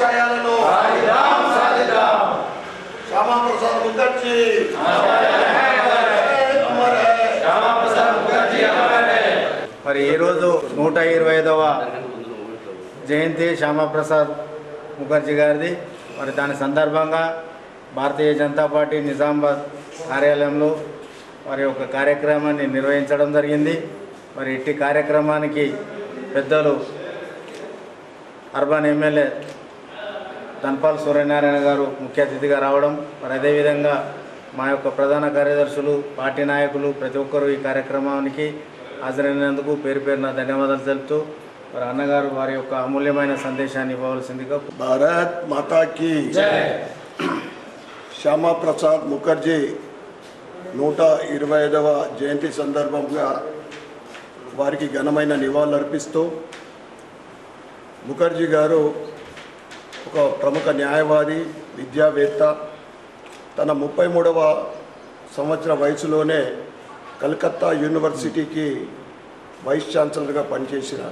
ఆశయాలను శ్యామా ప్రసాద్ ముఖర్జీ మరి ఈరోజు 125వ జయంతి శ్యామాప్రసాద్ ముఖర్జీ గారిది. మరి దాని సందర్భంగా భారతీయ జనతా పార్టీ నిజామాబాద్ కార్యాలయంలో మరి ఒక కార్యక్రమాన్ని నిర్వహించడం జరిగింది. మరి ఇట్టి కార్యక్రమానికి పెద్దలు అర్బన్ ఎమ్మెల్యే ధన్పాల్ సూర్యనారాయణ గారు ముఖ్య అతిథిగా రావడం, మరి అదేవిధంగా మా యొక్క ప్రధాన కార్యదర్శులు, పార్టీ నాయకులు ప్రతి ఒక్కరూ ఈ కార్యక్రమానికి హాజరైనందుకు పేరు పేరున ధన్యవాదాలు తెలుపుతూ మరి అన్నగారు వారి యొక్క అమూల్యమైన సందేశాన్ని ఇవ్వవలసిందిగా. భారత్ మాతాకి జై. శ్యామా ప్రసాద్ ముఖర్జీ 125వ జయంతి సందర్భంగా వారికి ఘనమైన నివాళులర్పిస్తూ, ముఖర్జీ గారు ఒక ప్రముఖ న్యాయవాది, విద్యావేత్త. తన 33వ సంవత్సర వయసులోనే కలకత్తా యూనివర్సిటీకి వైస్ ఛాన్సలర్గా పనిచేసిన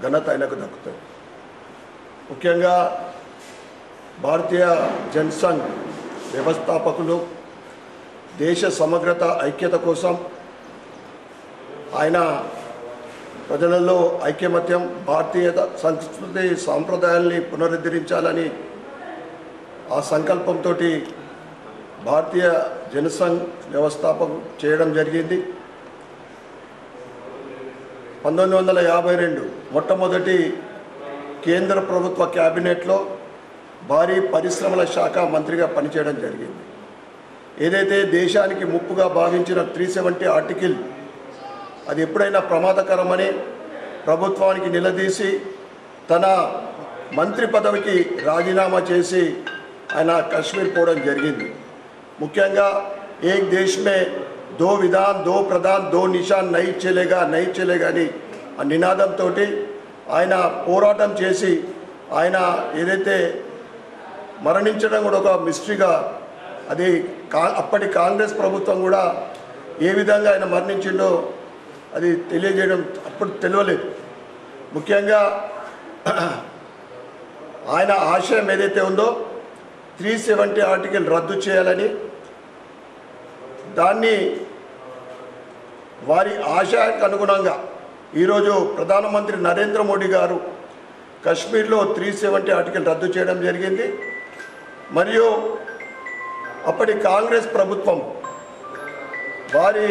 ఘనత ఆయనకు దక్కుతుంది. ముఖ్యంగా భారతీయ జనసంఘ్ వ్యవస్థాపకులు, దేశ సమగ్రత ఐక్యత కోసం ఆయన ప్రజలలో ఐక్యమత్యం, భారతీయ సంస్కృతి సాంప్రదాయాల్ని పునరుద్ధరించాలని ఆ సంకల్పంతో భారతీయ జనసంఘ్ వ్యవస్థాపకం చేయడం జరిగింది. 1952 మొట్టమొదటి కేంద్ర ప్రభుత్వ క్యాబినెట్లో భారీ పరిశ్రమల శాఖ మంత్రిగా పనిచేయడం జరిగింది. ఏదైతే దేశానికి ముప్పుగా భావించిన 370 ఆర్టికల్ అది ఎప్పుడైనా ప్రమాదకరమని ప్రభుత్వానికి నిలదీసి తన మంత్రి పదవికి రాజీనామా చేసి ఆయన కశ్మీర్ పోవడం జరిగింది. ముఖ్యంగా ఏక్ దేశ్ మే దో విధాన్, దో ప్రధాన్, దో నిషాన్, నై చెలేగా అని ఆ నినాదంతో ఆయన పోరాటం చేసి ఆయన ఏదైతే మరణించడం కూడా ఒక మిస్టరీగా, అది అప్పటి కాంగ్రెస్ ప్రభుత్వం కూడా ఏ విధంగా ఆయన మరణించిండో అది తెలియజేయడం అప్పుడు తెలియలేదు. ముఖ్యంగా ఆయన ఆశయం ఏదైతే ఉందో 370 ఆర్టికల్ రద్దు చేయాలని, దాన్ని వారి ఆశయానికి అనుగుణంగా ఈరోజు ప్రధానమంత్రి నరేంద్ర మోడీ గారు కశ్మీర్లో 370 ఆర్టికల్ రద్దు చేయడం జరిగింది. మరియు అప్పటి కాంగ్రెస్ ప్రభుత్వం వారి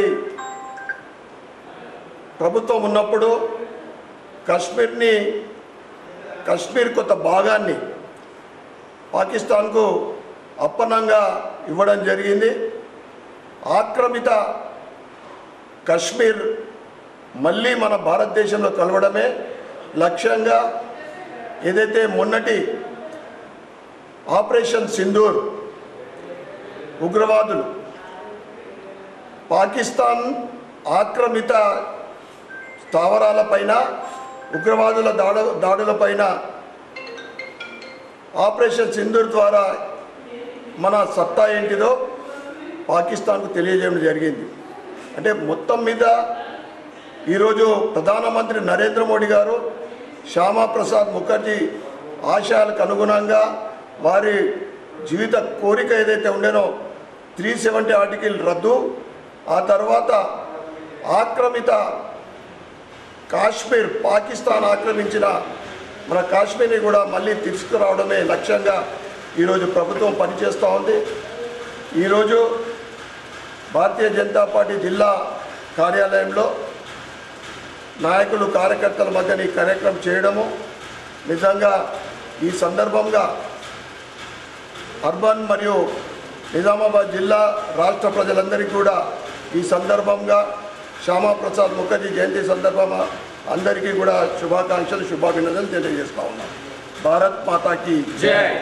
ప్రభుత్వం ఉన్నప్పుడు కశ్మీర్ కొంత భాగాన్ని పాకిస్తాన్కు అప్పనంగా ఇవ్వడం జరిగింది. ఆక్రమిత కశ్మీర్ మళ్ళీ మన భారతదేశంలో కలవడమే లక్ష్యంగా ఏదైతే మొన్నటి ఆపరేషన్ సింధూర్ ఉగ్రవాదులు పాకిస్తాన్ ఆక్రమిత స్థావరాలపైన, ఉగ్రవాదుల దాడులపైన ఆపరేషన్ సింధూర్ ద్వారా మన సత్తా ఏంటిదో పాకిస్తాన్కు తెలియజేయడం జరిగింది. అంటే మొత్తం మీద ఈరోజు ప్రధానమంత్రి నరేంద్ర మోడీ గారు శ్యామా ప్రసాద్ ముఖర్జీ ఆశయాలకు అనుగుణంగా వారి జీవిత కోరిక ఏదైతే ఉండేనో 370 ఆర్టికల్ రద్దు, ఆ తర్వాత ఆక్రమిత కాశ్మీర్, పాకిస్తాన్ ఆక్రమించిన మన కాశ్మీర్ని కూడా మళ్ళీ తీసుకురావడమే లక్ష్యంగా ఈరోజు ప్రభుత్వం పనిచేస్తూ ఉంది. ఈరోజు భారతీయ జనతా పార్టీ జిల్లా కార్యాలయంలో నాయకులు, కార్యకర్తల మధ్యన ఈ కార్యక్రమం చేయడము నిజంగా ఈ సందర్భంగా అర్బన్ మరియు నిజామాబాద్ జిల్లా రాష్ట్ర ప్రజలందరికీ కూడా ఈ సందర్భంగా శ్యామా ప్రసాద్ ముఖర్జీ జయంతి సందర్భంగా అందరికీ కూడా శుభాకాంక్షలు, శుభాభినందనలు తెలియజేస్తా ఉన్నాం. భారత్ మాతాకి జై.